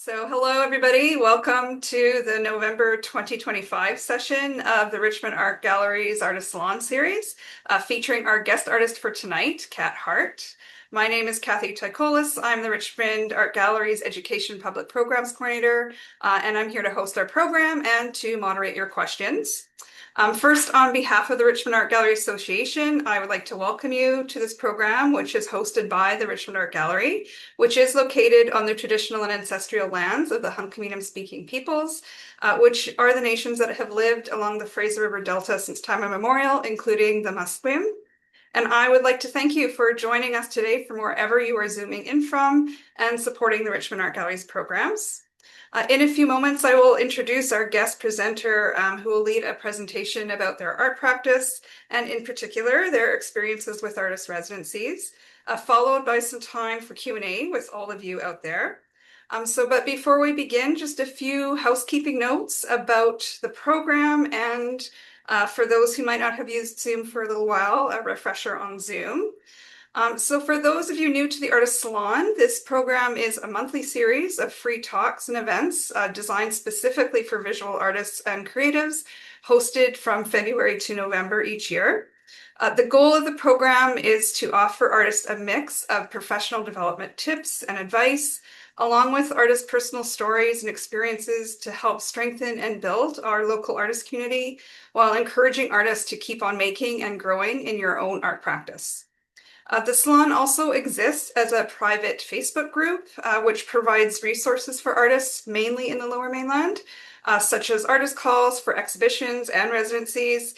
So hello, everybody. Welcome to the November 2025 session of the Richmond Art Gallery's Artist Salon series, featuring our guest artist for tonight, Cat Hart. My name is Tycholis. I'm the Richmond Art Gallery's Education Public Programs Coordinator, and I'm here to host our program and to moderate your questions. First, on behalf of the Richmond Art Gallery Association, I would like to welcome you to this program, which is hosted by the Richmond Art Gallery, which is located on the traditional and ancestral lands of the Musqueam-speaking peoples, which are the nations that have lived along the Fraser River Delta since time immemorial, including the Musqueam. And I would like to thank you for joining us today from wherever you are zooming in from and supporting the Richmond Art Gallery's programs. In a few moments, I will introduce our guest presenter who will lead a presentation about their art practice and in particular, their experiences with artist residencies, followed by some time for Q&A with all of you out there. But before we begin, just a few housekeeping notes about the program and for those who might not have used Zoom for a little while, a refresher on Zoom. So for those of you new to the Artist Salon, this program is a monthly series of free talks and events designed specifically for visual artists and creatives, hosted from February to November each year. The goal of the program is to offer artists a mix of professional development tips and advice, along with artists' personal stories and experiences to help strengthen and build our local artist community, while encouraging artists to keep on making and growing in your own art practice. The Salon also exists as a private Facebook group, which provides resources for artists, mainly in the Lower Mainland, such as artist calls for exhibitions and residencies,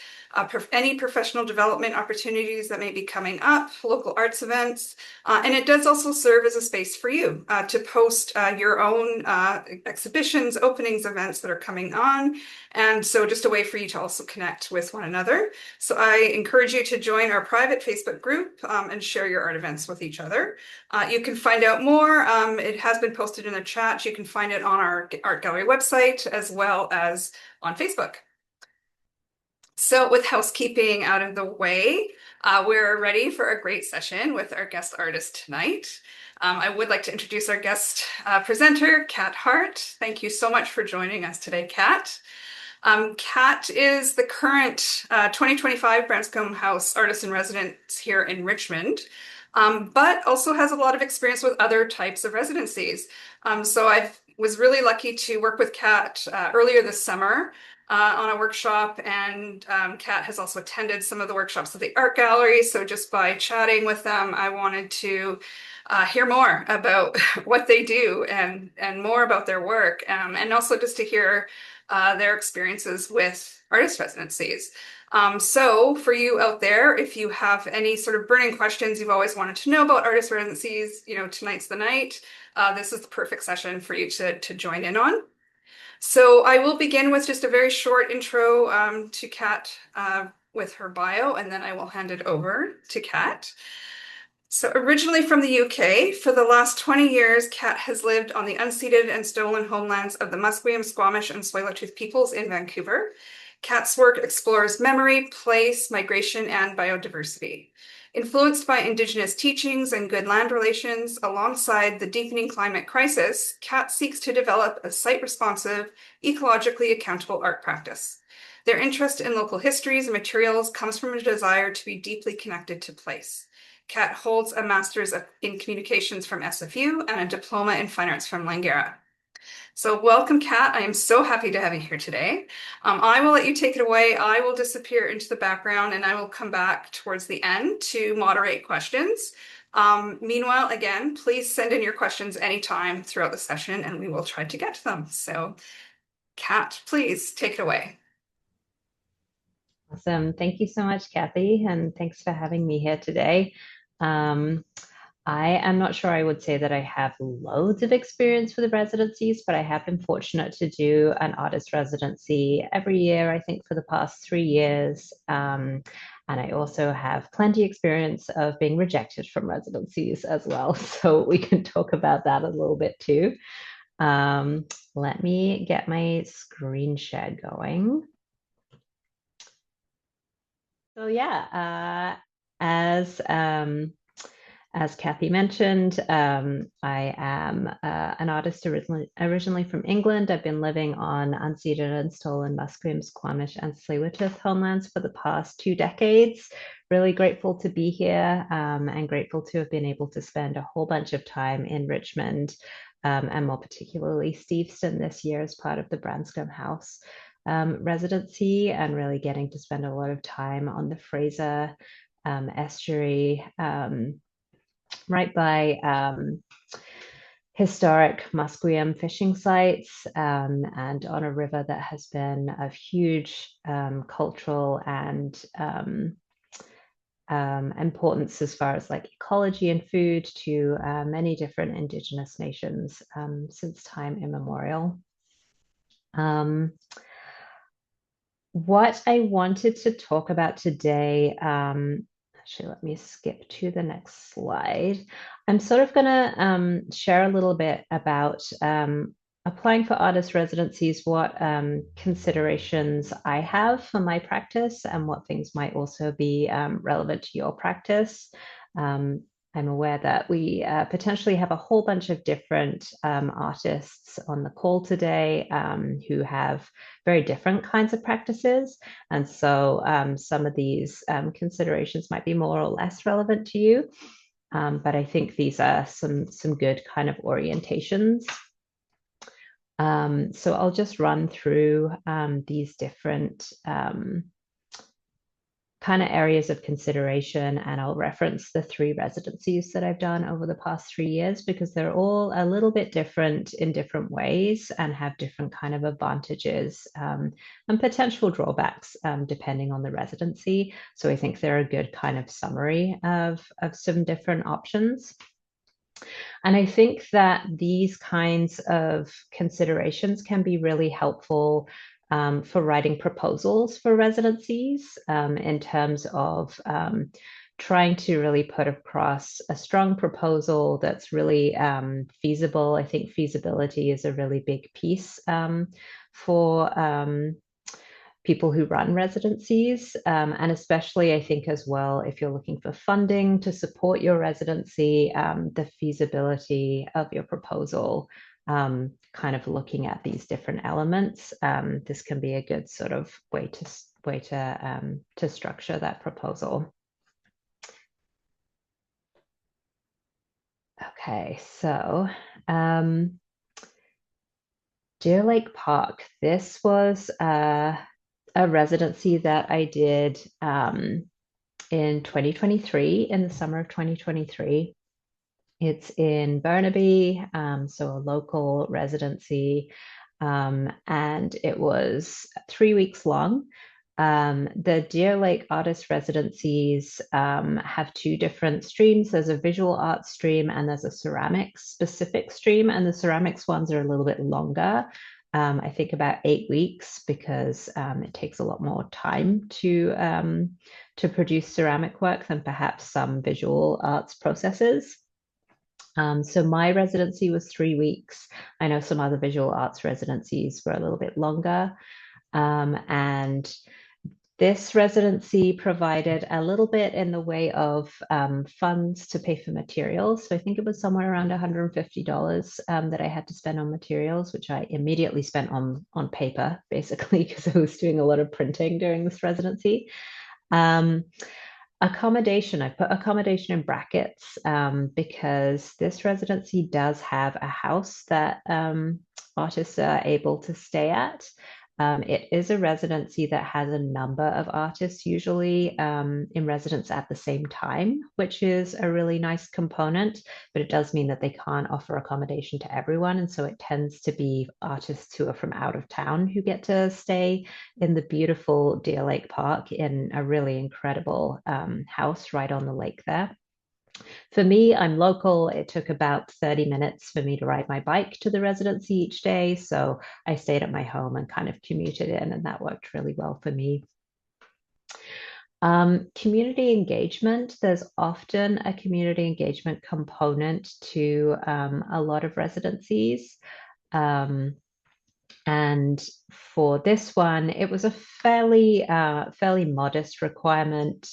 any professional development opportunities that may be coming up, local arts events, and it does also serve as a space for you to post your own exhibitions, openings, events that are coming on, and so just a way for you to also connect with one another. So I encourage you to join our private Facebook group and share your art events with each other. You can find out more. It has been posted in the chat. You can find it on our art gallery website as well as on Facebook. So with housekeeping out of the way, we're ready for a great session with our guest artist tonight. I would like to introduce our guest presenter, Cat Hart. Thank you so much for joining us today, Cat. Cat is the current 2025 Branscombe House Artist in Residence here in Richmond, but also has a lot of experience with other types of residencies. So I was really lucky to work with Cat earlier this summer on a workshop, and Cat has also attended some of the workshops at the art gallery. So just by chatting with them, I wanted to hear more about what they do and more about their work, and also just to hear their experiences with artist residencies. So for you out there, if you have any sort of burning questions you've always wanted to know about artist residencies, tonight's the night. This is the perfect session for you to join in on. So I will begin with just a very short intro to Cat with her bio, and then I will hand it over to Cat. So originally from the UK, for the last 20 years, Cat has lived on the unceded and stolen homelands of the Musqueam, Squamish, and Tsleil-Waututh peoples in Vancouver. Cat's work explores memory, place, migration, and biodiversity. Influenced by Indigenous teachings and good land relations, alongside the deepening climate crisis, Cat seeks to develop a site-responsive, ecologically accountable art practice. Their interest in local histories and materials comes from a desire to be deeply connected to place. Cat holds a master's in communications from SFU and a diploma in fine arts from Langara. So welcome, Cat. I am so happy to have you here today. I will let you take it away. I will disappear into the background and I will come back towards the end to moderate questions. Meanwhile, again, please send in your questions anytime throughout the session and we will try to get to them. So Cat, please take it away. Awesome. Thank you so much, Kathy, and thanks for having me here today. I am not sure I would say that I have loads of experience with the residencies, but I have been fortunate to do an artist residency every year, I think, for the past 3 years. And I also have plenty of experience of being rejected from residencies as well. So we can talk about that a little bit too. Let me get my screen share going. So yeah, as as Kathy mentioned, I am an artist originally from England. I've been living on unceded and stolen Musqueam, Squamish, and Tsleil-Waututh homelands for the past 2 decades. Really grateful to be here and grateful to have been able to spend a whole bunch of time in Richmond and more particularly Steveston this year as part of the Branscombe House residency, and really getting to spend a lot of time on the Fraser estuary, right by historic Musqueam fishing sites, and on a river that has been of huge cultural and importance as far as like ecology and food to many different Indigenous nations since time immemorial. What I wanted to talk about today, actually, let me skip to the next slide. I'm sort of going to share a little bit about applying for artist residencies, what considerations I have for my practice and what things might also be relevant to your practice. I'm aware that we potentially have a whole bunch of different artists on the call today who have very different kinds of practices. And so some of these considerations might be more or less relevant to you. But I think these are some good kind of orientations. So I'll just run through these different kind of areas of consideration, and I'll reference the 3 residencies that I've done over the past 3 years because they're all a little bit different in different ways and have different kind of advantages and potential drawbacks depending on the residency. So I think they're a good kind of summary of some different options. And I think that these kinds of considerations can be really helpful for writing proposals for residencies in terms of trying to really put across a strong proposal that's really feasible. I think feasibility is a really big piece for people who run residencies, and especially I think as well, if you're looking for funding to support your residency, the feasibility of your proposal, kind of looking at these different elements, this can be a good sort of way to structure that proposal. Okay, so Deer Lake Park. This was a residency that I did in 2023, in the summer of 2023. It's in Burnaby, so a local residency, and it was 3 weeks long. The Deer Lake Artist Residencies have 2 different streams. There's a visual arts stream and there's a ceramics specific stream, and the ceramics ones are a little bit longer. I think about 8 weeks because it takes a lot more time to produce ceramic work than perhaps some visual arts processes. So my residency was 3 weeks. I know some other visual arts residencies were a little bit longer. And this residency provided a little bit in the way of funds to pay for materials. So I think it was somewhere around $150 that I had to spend on materials, which I immediately spent on paper, basically, because I was doing a lot of printing during this residency. Accommodation, I put accommodation in brackets because this residency does have a house that artists are able to stay at. It is a residency that has a number of artists usually in residence at the same time, which is a really nice component, but it does mean that they can't offer accommodation to everyone. And so it tends to be artists who are from out of town who get to stay in the beautiful Deer Lake Park in a really incredible house right on the lake there. For me, I'm local. It took about 30 minutes for me to ride my bike to the residency each day. So I stayed at my home and kind of commuted in, and that worked really well for me. Community engagement, there's often a community engagement component to a lot of residencies. And for this one, it was a fairly modest requirement.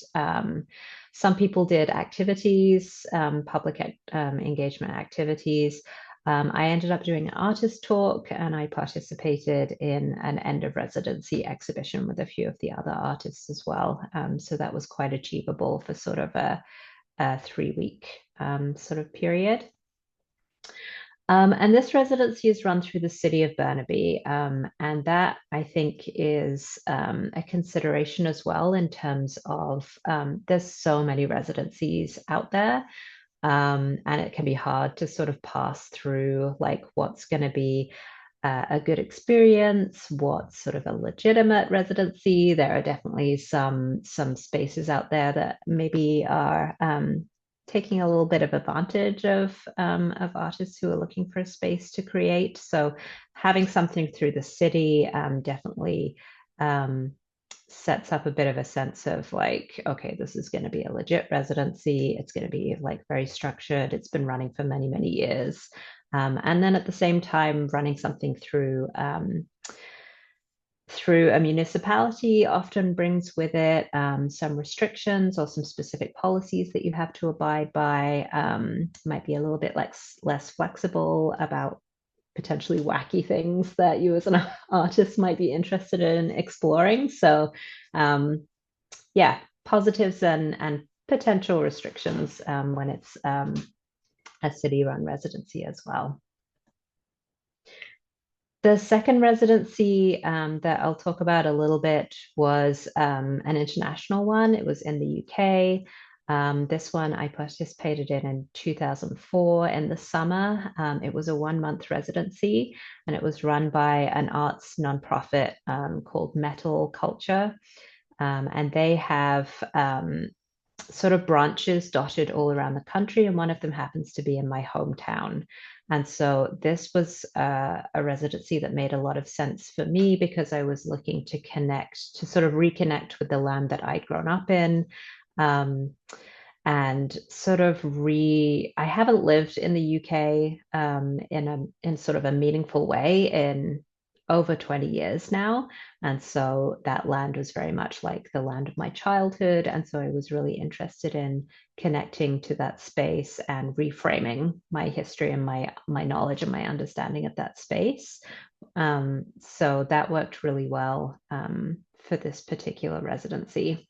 Some people did activities, public engagement activities. I ended up doing an artist talk, and I participated in an end of residency exhibition with a few of the other artists as well. So that was quite achievable for sort of a 3-week sort of period. And this residency is run through the city of Burnaby, and that I think is a consideration as well in terms of there's so many residencies out there, and it can be hard to sort of pass through like what's going to be a good experience, what's sort of a legitimate residency. There are definitely some spaces out there that maybe are taking a little bit of advantage of artists who are looking for a space to create. So having something through the city definitely sets up a bit of a sense of like, okay, this is going to be a legit residency. It's going to be like very structured. It's been running for many, many years. And then at the same time, running something through a municipality often brings with it some restrictions or some specific policies that you have to abide by. Might be a little bit less flexible about potentially wacky things that you as an artist might be interested in exploring. So yeah, positives and potential restrictions when it's a city-run residency as well. The second residency that I'll talk about a little bit was an international one. It was in the UK. This one I participated in 2004 in the summer. It was a 1-month residency, and it was run by an arts nonprofit called Metal Culture. And they have sort of branches dotted all around the country, and one of them happens to be in my hometown. And so this was a residency that made a lot of sense for me because I was looking to sort of reconnect with the land that I'd grown up in. And sort of I haven't lived in the UK in sort of a meaningful way in over 20 years now. And so that land was very much like the land of my childhood. And so I was really interested in connecting to that space and reframing my history and my knowledge and my understanding of that space. So that worked really well for this particular residency.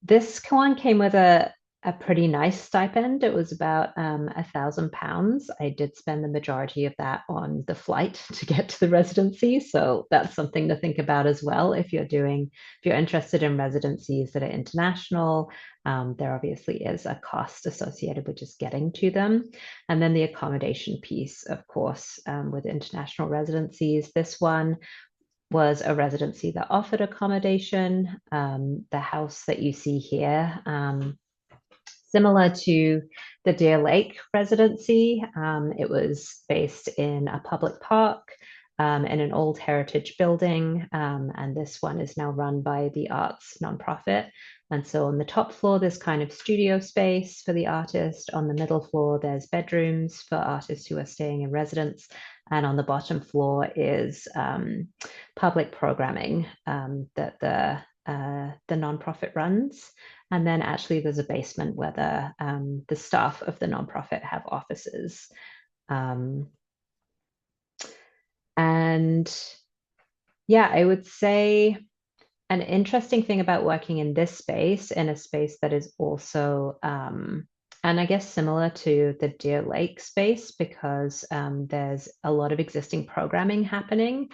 This one came with a pretty nice stipend. It was about £1,000. I did spend the majority of that on the flight to get to the residency. So that's something to think about as well. If you're interested in residencies that are international, there obviously is a cost associated with just getting to them. And then the accommodation piece, of course, with international residencies. This one was a residency that offered accommodation. The house that you see here, similar to the Deer Lake residency. It was based in a public park in an old heritage building. And this one is now run by the arts nonprofit. And so on the top floor, there's kind of studio space for the artist. On the middle floor, there's bedrooms for artists who are staying in residence. And on the bottom floor is public programming that the nonprofit runs. And then actually there's a basement where the staff of the nonprofit have offices. And yeah, I would say an interesting thing about working in this space, in a space that is also, and I guess similar to the Deer Lake space, because there's a lot of existing programming happening.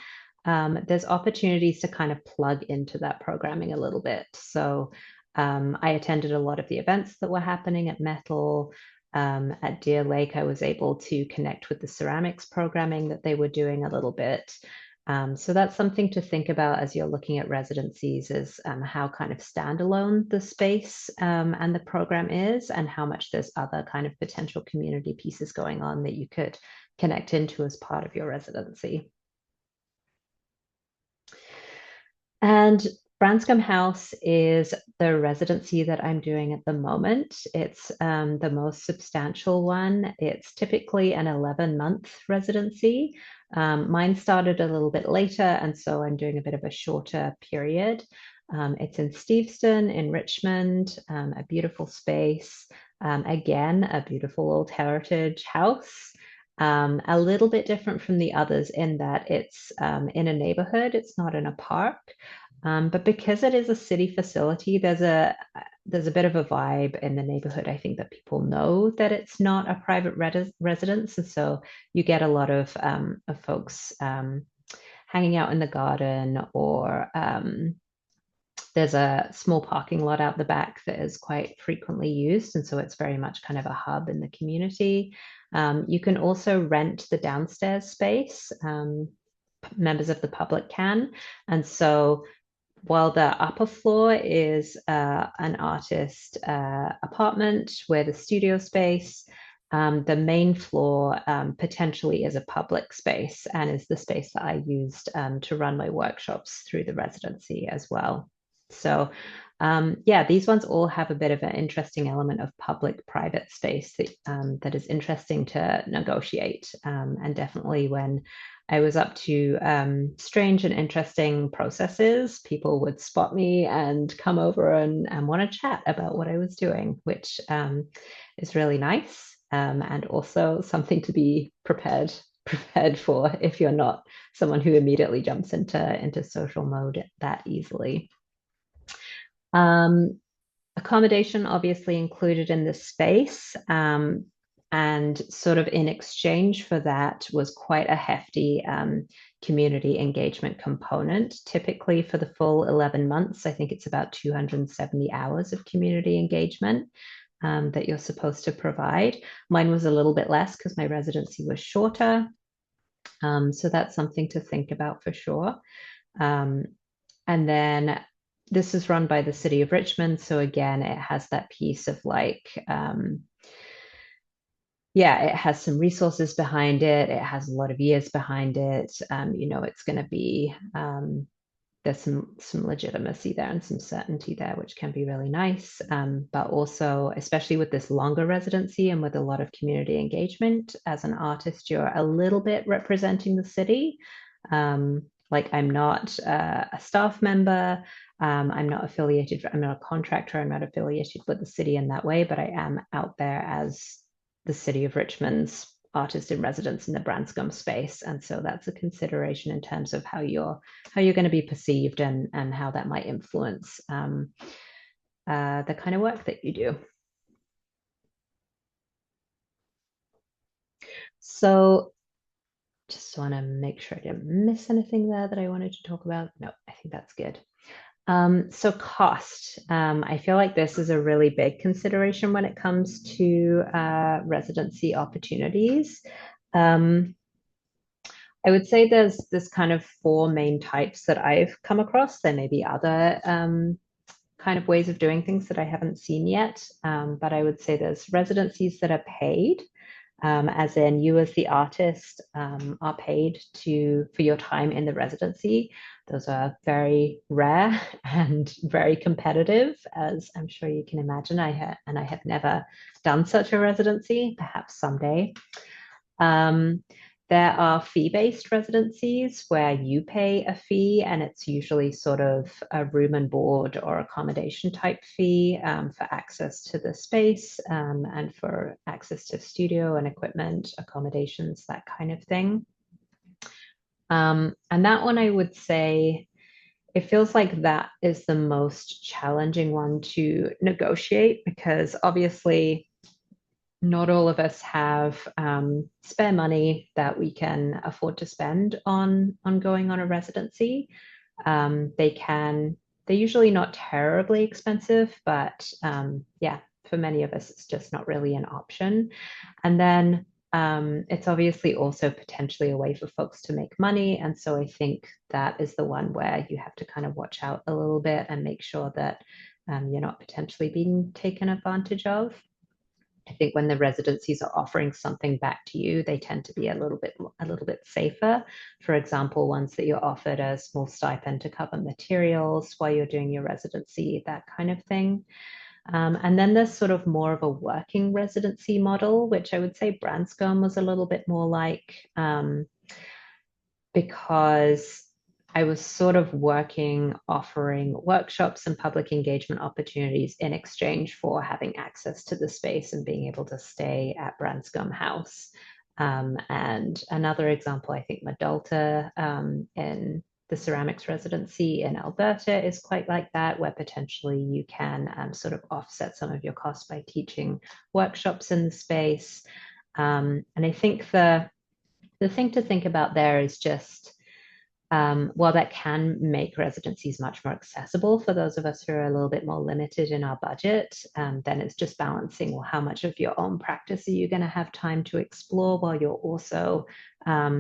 There's opportunities to kind of plug into that programming a little bit. So I attended a lot of the events that were happening at Metal. At Deer Lake, I was able to connect with the ceramics programming that they were doing a little bit. So that's something to think about as you're looking at residencies, is how kind of standalone the space and the program is, and how much there's other kind of potential community pieces going on that you could connect into as part of your residency. And Branscombe House is the residency that I'm doing at the moment. It's the most substantial one. It's typically an 11-month residency. Mine started a little bit later, and so I'm doing a bit of a shorter period. It's in Steveston in Richmond, a beautiful space. Again, a beautiful old heritage house. A little bit different from the others in that it's in a neighborhood, it's not in a park. But because it is a city facility, there's a bit of a vibe in the neighborhood. I think that people know that it's not a private residence, and so you get a lot of folks hanging out in the garden, or there's a small parking lot out the back that is quite frequently used, and so it's very much kind of a hub in the community. You can also rent the downstairs space. Members of the public can, and so while the upper floor is an artist apartment with a studio space, the main floor potentially is a public space and is the space that I used to run my workshops through the residency as well. So yeah, these ones all have a bit of an interesting element of public-private space that is interesting to negotiate. And definitely when I was up to strange and interesting processes, people would spot me and come over and want to chat about what I was doing, which is really nice, and also something to be prepared for if you're not someone who immediately jumps into social mode that easily. Accommodation obviously included in this space, and sort of in exchange for that was quite a hefty community engagement component. Typically for the full 11 months, I think it's about 270 hours of community engagement that you're supposed to provide. Mine was a little bit less because my residency was shorter. So that's something to think about for sure. And then this is run by the city of Richmond. So again, it has that piece of like, yeah, it has some resources behind it. It has a lot of years behind it. It's going to be, there's some legitimacy there and some certainty there, which can be really nice. But also, especially with this longer residency and with a lot of community engagement, as an artist, you're a little bit representing the city. Like I'm not a staff member. I'm not affiliated, I'm not a contractor, I'm not affiliated with the city in that way, but I am out there as the city of Richmond's artist in residence in the Branscombe space. And so that's a consideration in terms of how you're going to be perceived and how that might influence the kind of work that you do. So just want to make sure I didn't miss anything there that I wanted to talk about. No, I think that's good. So cost. I feel like this is a really big consideration when it comes to residency opportunities. I would say there's kind of four main types that I've come across. There may be other kind of ways of doing things that I haven't seen yet, but I would say there's residencies that are paid. As in you as the artist are paid for your time in the residency. Those are very rare and very competitive, as I'm sure you can imagine. I have never done such a residency, perhaps someday. There are fee-based residencies where you pay a fee, and it's usually sort of a room and board or accommodation type fee for access to the space and for access to studio and equipment, accommodations, that kind of thing. And that one, I would say, it feels like that is the most challenging one to negotiate because obviously not all of us have spare money that we can afford to spend on going on a residency. They're usually not terribly expensive, but yeah, for many of us, it's just not really an option. And then it's obviously also potentially a way for folks to make money. And so I think that is the one where you have to kind of watch out a little bit and make sure that you're not potentially being taken advantage of. I think when the residencies are offering something back to you, they tend to be a little bit safer. For example, ones that you're offered a small stipend to cover materials while you're doing your residency, that kind of thing. And then there's sort of more of a working residency model, which I would say Branscombe was a little bit more like, because I was sort of offering workshops and public engagement opportunities in exchange for having access to the space and being able to stay at Branscombe House. And another example, I think Madalta in the ceramics residency in Alberta is quite like that, where potentially you can sort of offset some of your costs by teaching workshops in the space. And I think the thing to think about there is just, while that can make residencies much more accessible for those of us who are a little bit more limited in our budget, then it's just balancing, well, how much of your own practice are you going to have time to explore while you're also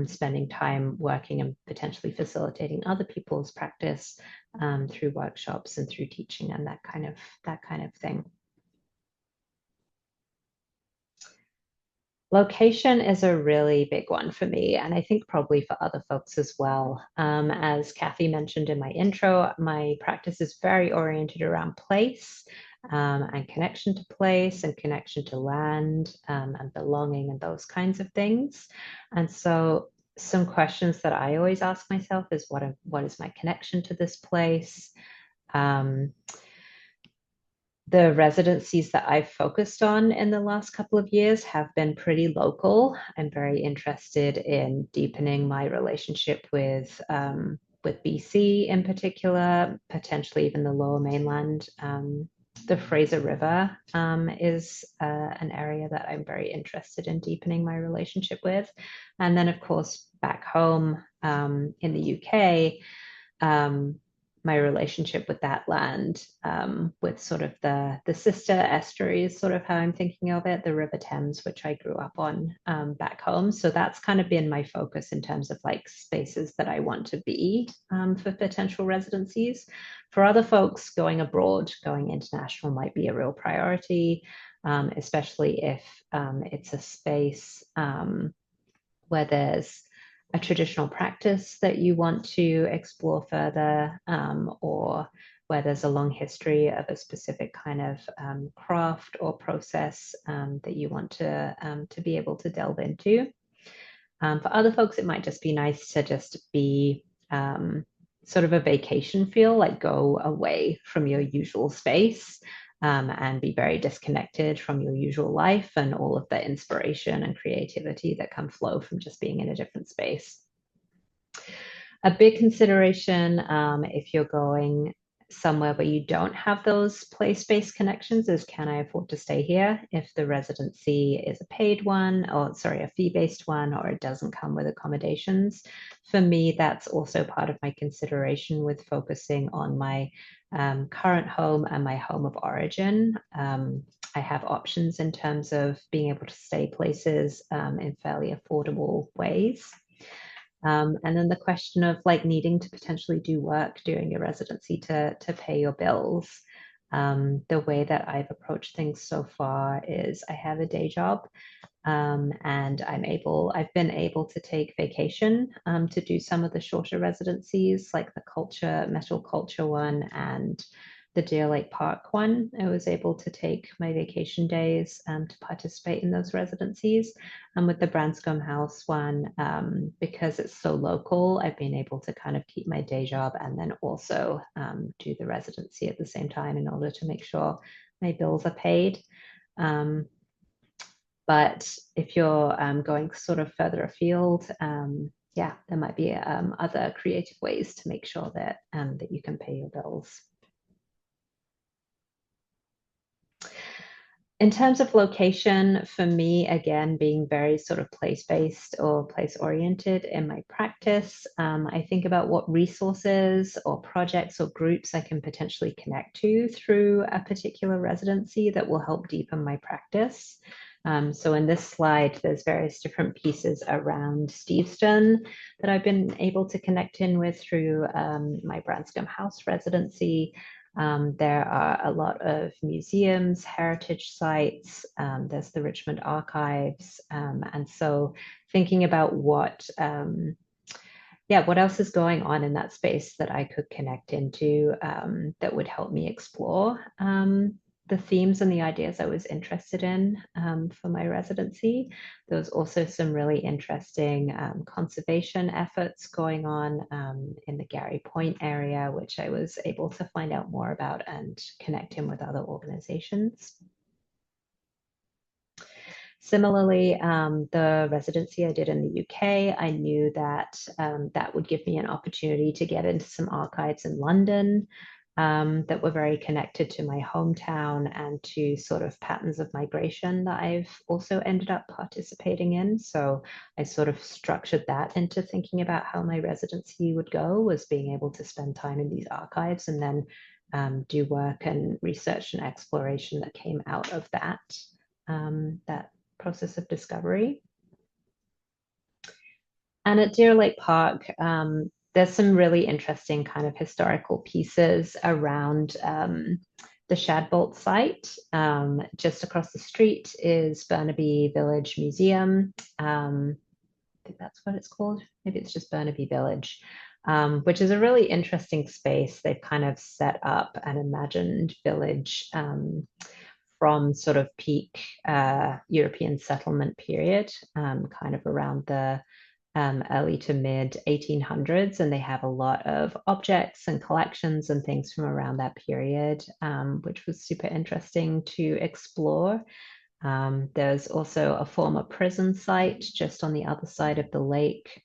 spending time working and potentially facilitating other people's practice through workshops and through teaching and that kind of thing. Location is a really big one for me, and I think probably for other folks as well. As Kathy mentioned in my intro, my practice is very oriented around place and connection to place and connection to land and belonging and those kinds of things. And so some questions that I always ask myself is what is my connection to this place? The residencies that I've focused on in the last couple of years have been pretty local. I'm very interested in deepening my relationship with BC in particular, potentially even the Lower Mainland. The Fraser River is an area that I'm very interested in deepening my relationship with. And then, of course, back home in the UK, my relationship with that land, with sort of the sister estuaries, sort of how I'm thinking of it, the River Thames, which I grew up on back home. So that's kind of been my focus in terms of like spaces that I want to be for potential residencies. For other folks, going abroad, going international might be a real priority, especially if it's a space where there's a traditional practice that you want to explore further, or where there's a long history of a specific kind of craft or process that you want to be able to delve into. For other folks, it might just be nice to just be sort of a vacation feel, like go away from your usual space and be very disconnected from your usual life and all of the inspiration and creativity that can flow from just being in a different space. A big consideration if you're going somewhere where you don't have those place-based connections is, can I afford to stay here? If the residency is a paid one, or sorry, a fee-based one, or it doesn't come with accommodations. For me, that's also part of my consideration with focusing on my current home and my home of origin. I have options in terms of being able to stay places in fairly affordable ways. And then the question of like needing to potentially do work during your residency to pay your bills. The way that I've approached things so far is I have a day job, and I've been able to take vacation to do some of the shorter residencies, like the metal culture one and the Deer Lake Park one. I was able to take my vacation days to participate in those residencies. And with the Branscombe House one, because it's so local, I've been able to kind of keep my day job and then also do the residency at the same time in order to make sure my bills are paid. But if you're going sort of further afield, yeah, there might be other creative ways to make sure that that you can pay your bills. In terms of location, for me, again, being very sort of place-based or place-oriented in my practice, I think about what resources or projects or groups I can potentially connect to through a particular residency that will help deepen my practice. So in this slide, there's various different pieces around Steveston that I've been able to connect in with through my Branscombe House residency. There are a lot of museums, heritage sites, there's the Richmond archives. And so thinking about what else is going on in that space that I could connect into that would help me explore the themes and the ideas I was interested in for my residency. There was also some really interesting conservation efforts going on in the Gary Point area, which I was able to find out more about and connect in with other organizations. Similarly, the residency I did in the UK, I knew that that would give me an opportunity to get into some archives in London that were very connected to my hometown and to sort of patterns of migration that I've also ended up participating in. So I sort of structured that into thinking about how my residency would go, was being able to spend time in these archives and then do work and research and exploration that came out of that, that process of discovery. And at Deer Lake Park, there's some really interesting kind of historical pieces around the Shadbolt site. Just across the street is Burnaby Village Museum. I think that's what it's called. Maybe it's just Burnaby Village, which is a really interesting space. They've kind of set up an imagined village from sort of peak European settlement period, kind of around the early to mid 1800s, and they have a lot of objects and collections and things from around that period, which was super interesting to explore. There's also a former prison site just on the other side of the lake,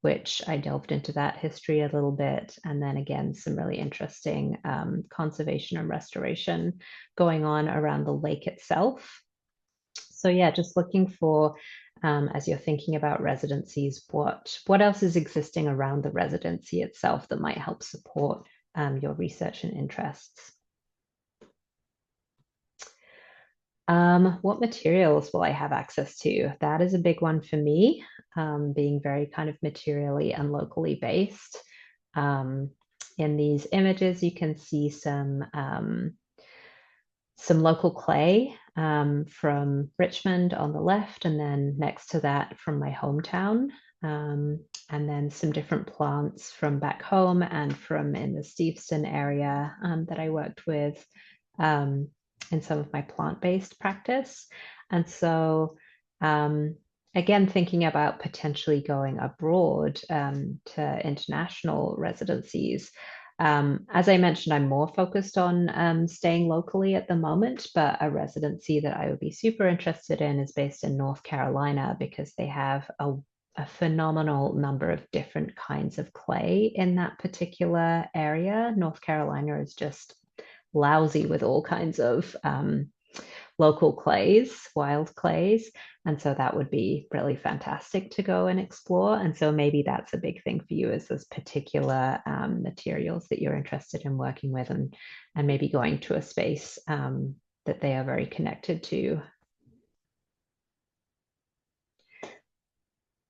which I delved into that history a little bit. And then again, some really interesting conservation and restoration going on around the lake itself. So yeah, just looking for, as you're thinking about residencies, what else is existing around the residency itself that might help support your research and interests. What materials will I have access to? That is a big one for me, being very kind of materially and locally based. In these images, you can see some local clay from Richmond on the left, and then next to that from my hometown, and then some different plants from back home and from in the Steveston area that I worked with in some of my plant-based practice. And so again, thinking about potentially going abroad to international residencies. As I mentioned, I'm more focused on staying locally at the moment, but a residency that I would be super interested in is based in North Carolina, because they have a phenomenal number of different kinds of clay in that particular area. North Carolina is just lousy with all kinds of local clays, wild clays. And so that would be really fantastic to go and explore. And so maybe that's a big thing for you, is those particular materials that you're interested in working with, and maybe going to a space that they are very connected to.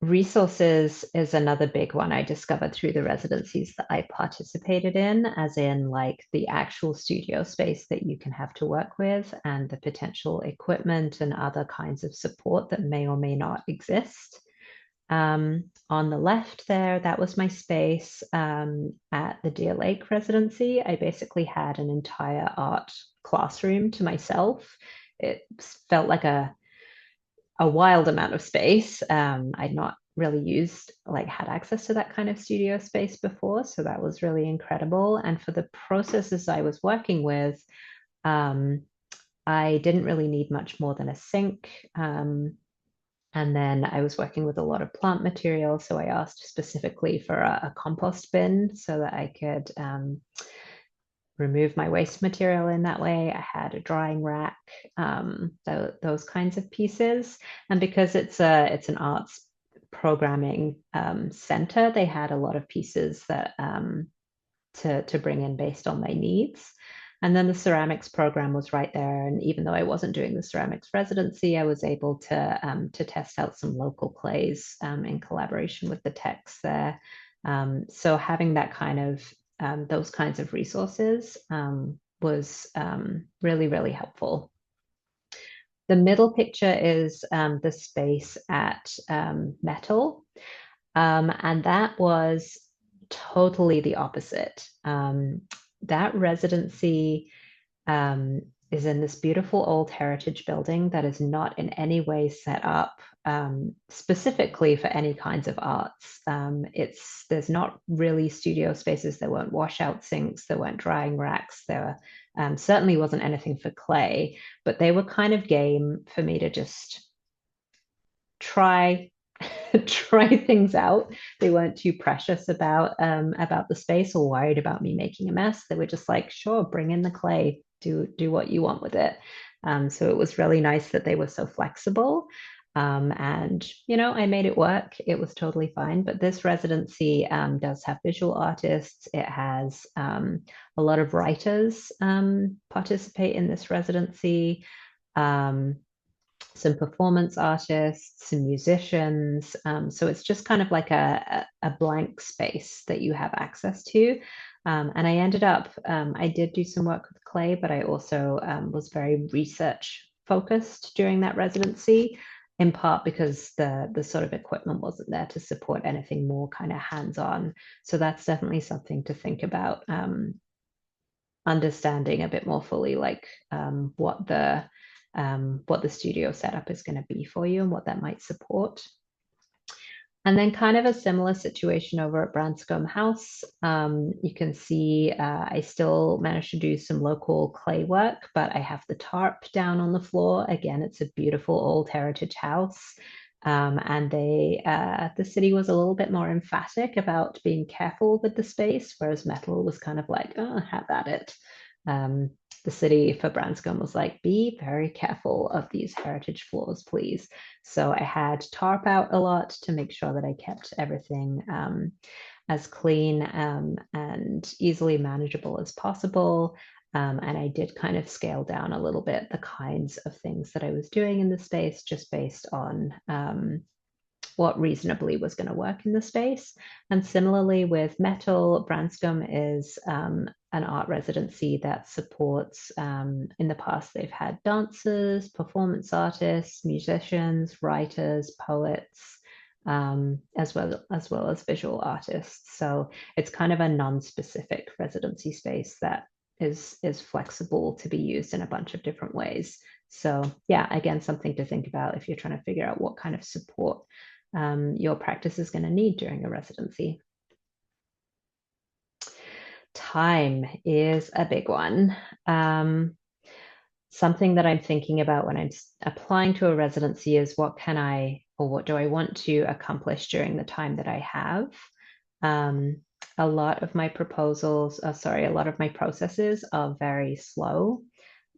Resources is another big one I discovered through the residencies that I participated in, as in like the actual studio space that you can have to work with, and the potential equipment and other kinds of support that may or may not exist. On the left there, that was my space at the Deer Lake residency. I basically had an entire art classroom to myself. It felt like a wild amount of space. I'd not really had access to that kind of studio space before. So that was really incredible. And for the processes I was working with, I didn't really need much more than a sink. And then I was working with a lot of plant material. So I asked specifically for a compost bin so that I could remove my waste material in that way. I had a drying rack, those kinds of pieces. And because it's an arts programming center, they had a lot of pieces that to bring in based on my needs. And then the ceramics program was right there. And even though I wasn't doing the ceramics residency, I was able to test out some local clays in collaboration with the techs there. So having that kind of those kinds of resources was really, really helpful. The middle picture is the space at Metal, and that was totally the opposite. That residency is in this beautiful old heritage building that is not in any way set up specifically for any kinds of arts. There's not really studio spaces. There weren't washout sinks. There weren't drying racks. There certainly wasn't anything for clay, but they were kind of game for me to just try things out. They weren't too precious about the space or worried about me making a mess. They were just like, sure, bring in the clay, do what you want with it. So it was really nice that they were so flexible. And I made it work. It was totally fine. But this residency does have visual artists. It has a lot of writers participate in this residency. Some performance artists, some musicians. So it's just kind of like a blank space that you have access to. And I ended up, I did do some work with clay, but I also was very research focused during that residency, in part because the sort of equipment wasn't there to support anything more kind of hands-on. So that's definitely something to think about, understanding a bit more fully, like what the studio setup is going to be for you and what that might support. And then kind of a similar situation over at Branscombe House. You can see I still managed to do some local clay work, but I have the tarp down on the floor. Again, it's a beautiful old heritage house. And the city was a little bit more emphatic about being careful with the space, whereas metal was kind of like, oh, have at it. The city for Branscombe was like, be very careful of these heritage floors, please. So I had tarp out a lot to make sure that I kept everything as clean and easily manageable as possible. And I did kind of scale down a little bit the kinds of things that I was doing in the space, just based on what reasonably was going to work in the space. And similarly with metal, Branscombe is an art residency that supports, in the past, they've had dancers, performance artists, musicians, writers, poets, as well as visual artists. So it's kind of a non-specific residency space that is flexible to be used in a bunch of different ways. So yeah, again, something to think about if you're trying to figure out what kind of support your practice is going to need during a residency. Time is a big one. Something that I'm thinking about when I'm applying to a residency is what do I want to accomplish during the time that I have? A lot of my processes are very slow.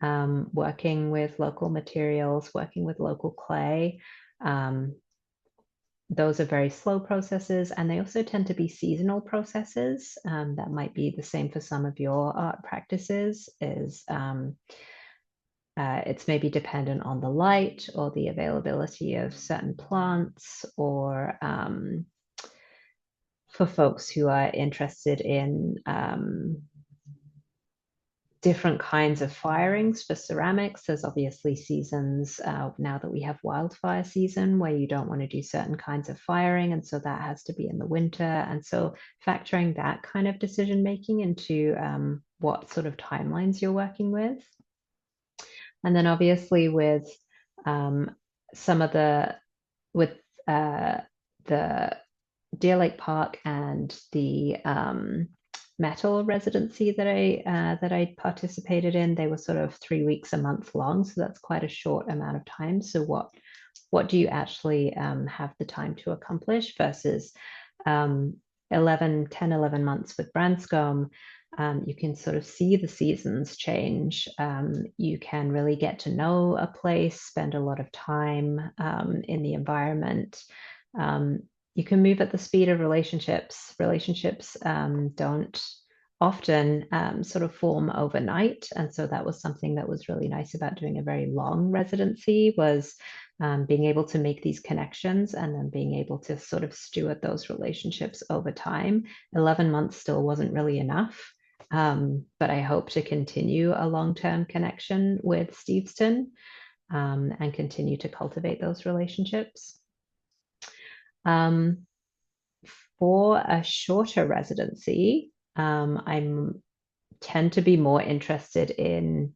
Working with local materials, working with local clay. Those are very slow processes, and they also tend to be seasonal processes. That might be the same for some of your art practices, it's maybe dependent on the light or the availability of certain plants, or for folks who are interested in different kinds of firings for ceramics. There's obviously seasons now that we have wildfire season where you don't want to do certain kinds of firing, and so that has to be in the winter. And so factoring that kind of decision making into what sort of timelines you're working with. And then obviously with the Deer Lake Park and the metal residency that I participated in, they were sort of 3 weeks a month long, so that's quite a short amount of time. So what do you actually have the time to accomplish versus 10, 11 months with Branscombe? You can sort of see the seasons change. You can really get to know a place, spend a lot of time in the environment. You can move at the speed of relationships. Relationships don't often sort of form overnight. And so that was something that was really nice about doing a very long residency, was being able to make these connections and then being able to sort of steward those relationships over time. 11 months still wasn't really enough. But I hope to continue a long-term connection with Steveston and continue to cultivate those relationships. For a shorter residency, I tend to be more interested in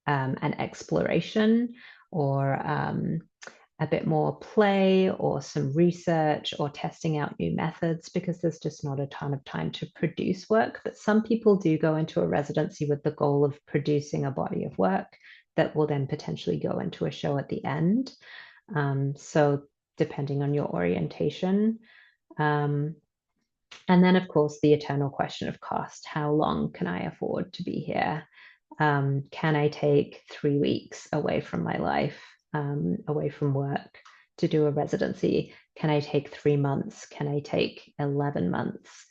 an exploration or a bit more play or some research or testing out new methods, because there's just not a ton of time to produce work. But some people do go into a residency with the goal of producing a body of work that will then potentially go into a show at the end. So depending on your orientation. And then, of course, the eternal question of cost. How long can I afford to be here? Can I take 3 weeks away from my life, away from work to do a residency? Can I take 3 months? Can I take 11 months?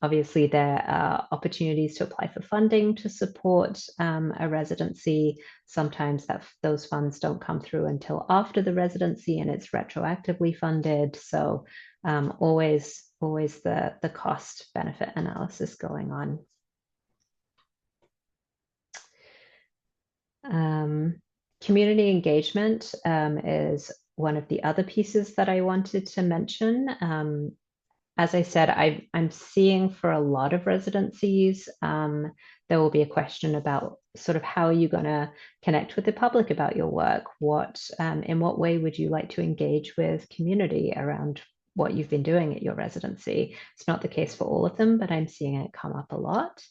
Obviously, there are opportunities to apply for funding to support a residency. Sometimes those funds don't come through until after the residency and it's retroactively funded. So always the cost benefit analysis going on. Community engagement is one of the other pieces that I wanted to mention. As I said, I'm seeing for a lot of residencies, there will be a question about sort of how are you going to connect with the public about your work? In what way would you like to engage with community around what you've been doing at your residency? It's not the case for all of them, but I'm seeing it come up a lot.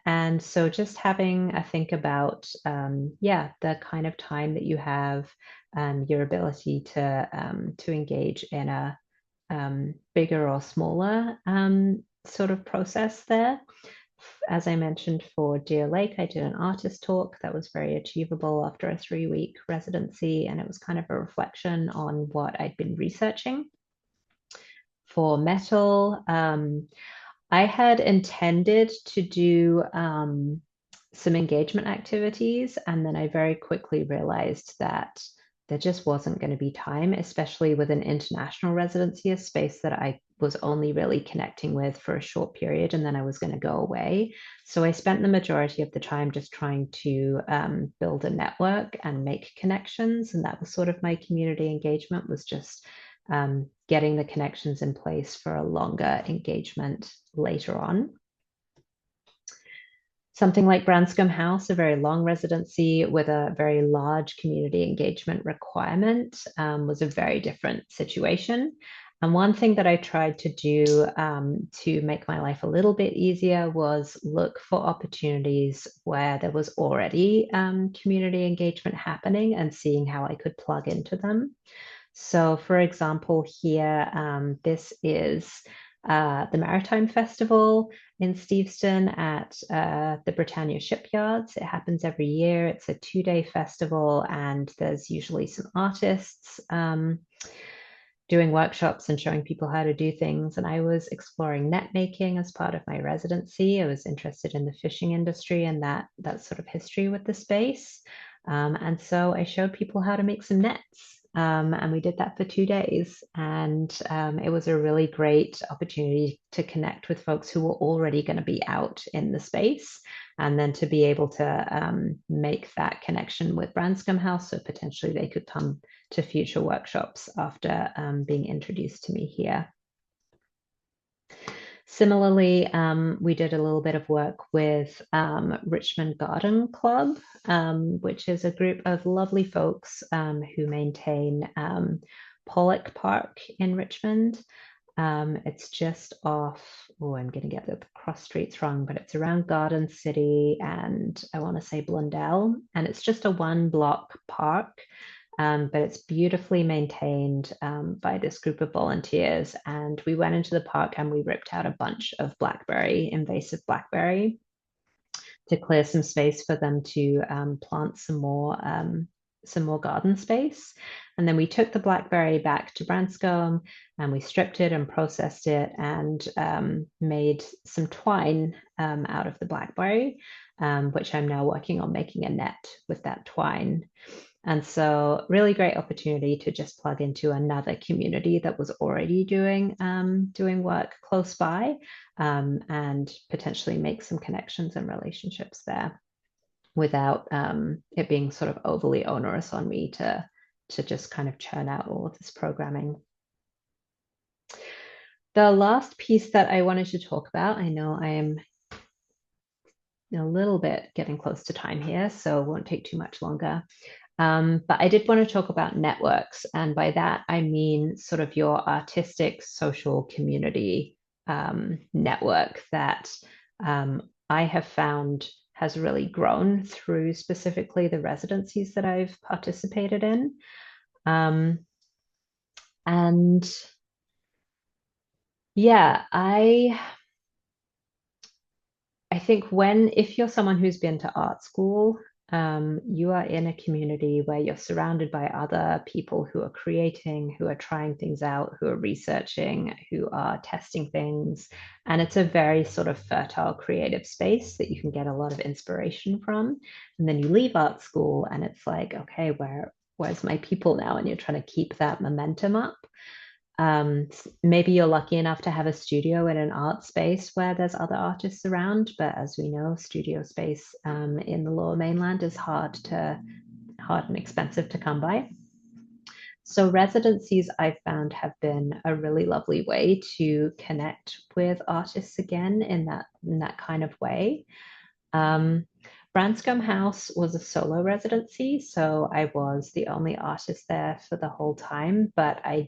And so just having a think about, the kind of time that you have, your ability to engage in a bigger or smaller sort of process there. As I mentioned for Deer Lake, I did an artist talk that was very achievable after a 3-week residency, and it was kind of a reflection on what I'd been researching. For metal, I had intended to do some engagement activities, and then I very quickly realized that there just wasn't going to be time, especially with an international residency, a space that I was only really connecting with for a short period, and then I was going to go away. So I spent the majority of the time just trying to build a network and make connections, and that was sort of my community engagement, was just getting the connections in place for a longer engagement later on. Something like Branscombe House, a very long residency with a very large community engagement requirement, was a very different situation. And one thing that I tried to do to make my life a little bit easier was look for opportunities where there was already community engagement happening and seeing how I could plug into them. So, for example, here, this is the Maritime Festival in Steveston at the Britannia Shipyards. It happens every year. It's a 2-day festival, and there's usually some artists doing workshops and showing people how to do things. And I was exploring net making as part of my residency. I was interested in the fishing industry and that sort of history with the space. And so I showed people how to make some nets. And we did that for 2 days. And it was a really great opportunity to connect with folks who were already going to be out in the space, and then to be able to make that connection with Branscombe House, so potentially they could come to future workshops after being introduced to me here. Similarly, we did a little bit of work with Richmond Garden Club, which is a group of lovely folks who maintain Pollock Park in Richmond. It's just off, I'm going to get the cross streets wrong, but it's around Garden City and I want to say Blundell. And it's just a 1-block park. But it's beautifully maintained by this group of volunteers. And we went into the park and we ripped out a bunch of invasive blackberry, to clear some space for them to plant some more garden space. And then we took the blackberry back to Branscombe and we stripped it and processed it and made some twine out of the blackberry, which I'm now working on making a net with that twine. And so really great opportunity to just plug into another community that was already doing work close by, and potentially make some connections and relationships there without it being sort of overly onerous on me to just kind of churn out all of this programming. The last piece that I wanted to talk about, I know I am a little bit getting close to time here, so it won't take too much longer. But I did want to talk about networks. And by that, I mean sort of your artistic social community network that I have found has really grown through specifically the residencies that I've participated in. And yeah, I think if you're someone who's been to art school, you are in a community where you're surrounded by other people who are creating, who are trying things out, who are researching, who are testing things. And it's a very sort of fertile creative space that you can get a lot of inspiration from. And then you leave art school and it's like, okay, where's my people now? And you're trying to keep that momentum up. Maybe you're lucky enough to have a studio in an art space where there's other artists around, but as we know, studio space in the Lower Mainland is hard and expensive to come by. So residencies I've found have been a really lovely way to connect with artists again in that kind of way. Branscombe House was a solo residency, so I was the only artist there for the whole time, but I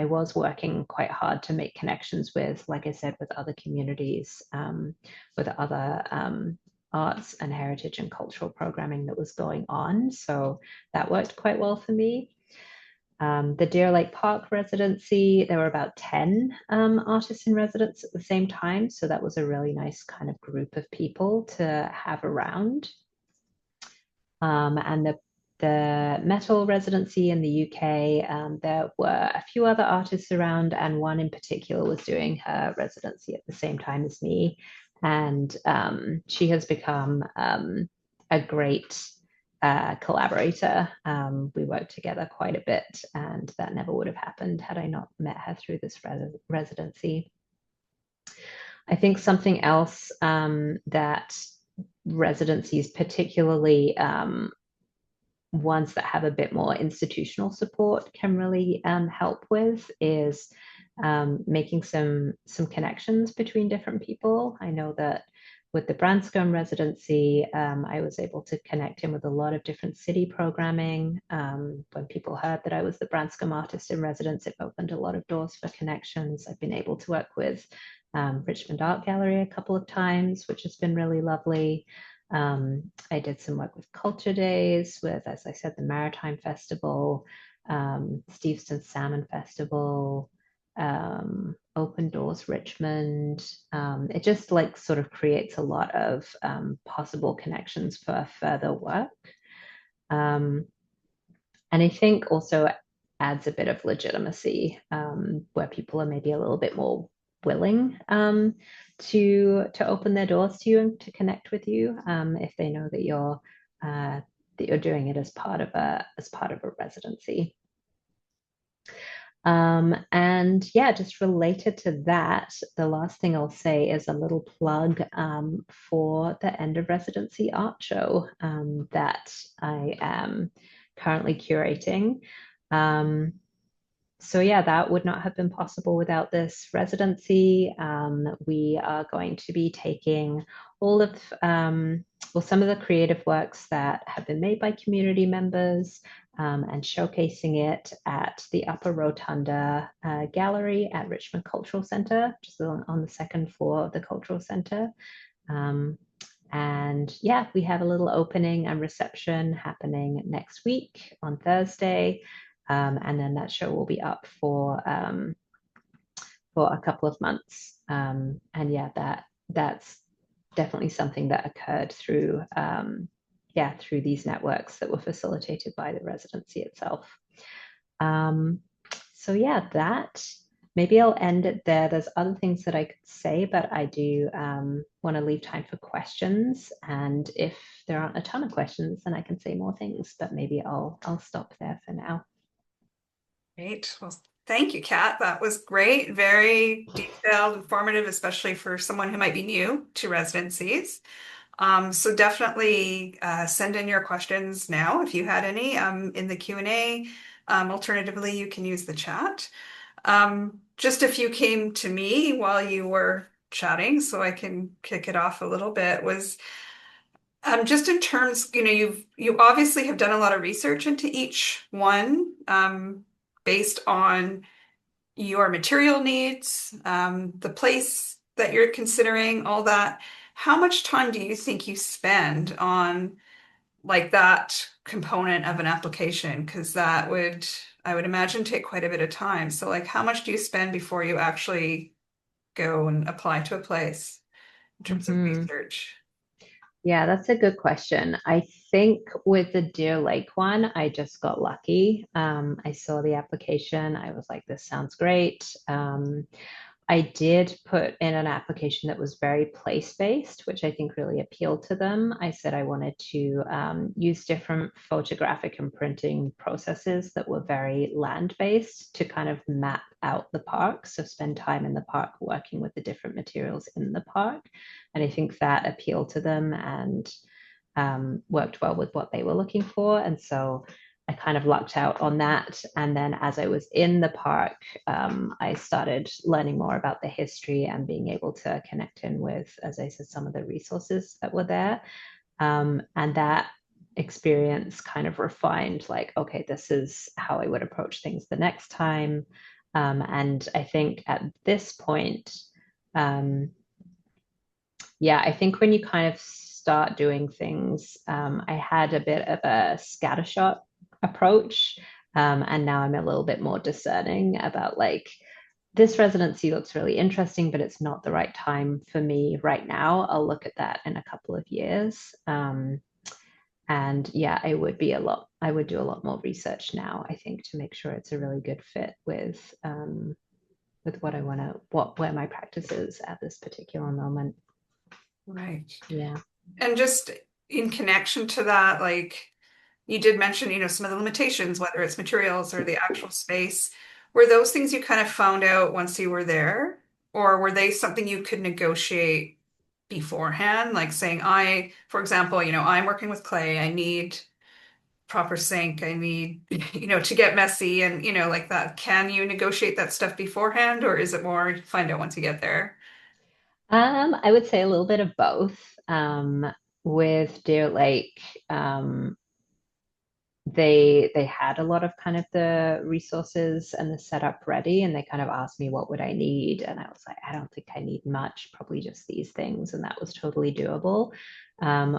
was working quite hard to make connections with, like I said, with other communities, with other arts and heritage and cultural programming that was going on. So that worked quite well for me. The Deer Lake Park residency, there were about 10 artists in residence at the same time. So that was a really nice kind of group of people to have around. And the metal residency in the UK, there were a few other artists around, and one in particular was doing her residency at the same time as me. And she has become a great collaborator. We worked together quite a bit, and that never would have happened had I not met her through this residency. I think something else that residencies, particularly ones that have a bit more institutional support, can really help with is making some connections between different people. I know that with the Branscombe residency, I was able to connect in with a lot of different city programming. When people heard that I was the Branscombe artist in residence, it opened a lot of doors for connections. I've been able to work with Richmond Art Gallery a couple of times, which has been really lovely. I did some work with Culture Days, with, as I said, the Maritime Festival, Steveston Salmon Festival, Open Doors Richmond. It just like sort of creates a lot of possible connections for further work. And I think also adds a bit of legitimacy where people are maybe a little bit more willing to open their doors to you and to connect with you if they know that you're doing it as part of a residency. And yeah, just related to that, the last thing I'll say is a little plug for the end of residency art show that I am currently curating. So yeah, that would not have been possible without this residency. We are going to be taking all of, some of the creative works that have been made by community members and showcasing it at the Upper Rotunda Gallery at Richmond Cultural Centre, just on the second floor of the Cultural Centre. And yeah, we have a little opening and reception happening next week on Thursday. And then that show will be up for a couple of months. And yeah, that's definitely something that occurred through through these networks that were facilitated by the residency itself. So yeah, that maybe I'll end it there. There's other things that I could say, but I do want to leave time for questions. And if there aren't a ton of questions, then I can say more things, but maybe I'll stop there for now. Great. Well, thank you, Kat. That was great. Very detailed, informative, especially for someone who might be new to residencies. So definitely send in your questions now if you had any in the Q&A. Alternatively, you can use the chat. Just a few came to me while you were chatting, so I can kick it off a little bit, was just in terms, you obviously have done a lot of research into each one, based on your material needs, the place that you're considering, all that. How much time do you think you spend on like that component of an application? Because that would, I would imagine, take quite a bit of time. So like, how much do you spend before you actually go and apply to a place in terms of Mhm. research? Yeah, that's a good question. I think with the Deer Lake one, I just got lucky. I saw the application. I was like, this sounds great. I did put in an application that was very place-based, which I think really appealed to them. I said I wanted to use different photographic and printing processes that were very land-based to kind of map out the park. So spend time in the park working with the different materials in the park. And I think that appealed to them and worked well with what they were looking for. And so I kind of lucked out on that. And then as I was in the park, I started learning more about the history and being able to connect in with, as I said, some of the resources that were there. And that experience kind of refined, like, okay, this is how I would approach things the next time. And I think at this point, yeah, I think when you kind of start doing things, I had a bit of a scattershot approach. And now I'm a little bit more discerning about like, this residency looks really interesting, but it's not the right time for me right now. I'll look at that in a couple of years. And yeah, I would do a lot more research now, I think, to make sure it's a really good fit with what I want to, where my practice is at this particular moment. Right. Yeah. And just in connection to that, like you did mention, some of the limitations, whether it's materials or the actual space. Were those things you kind of found out once you were there? Or were they something you could negotiate beforehand? Like saying, for example, I'm working with clay, I need proper sink, I need, to get messy and, like that. Can you negotiate that stuff beforehand, or is it more find out once you get there? I would say a little bit of both. With Deer Lake, they had a lot of kind of the resources and the setup ready, and they kind of asked me what would I need, and I was like, I don't think I need much, probably just these things, and that was totally doable.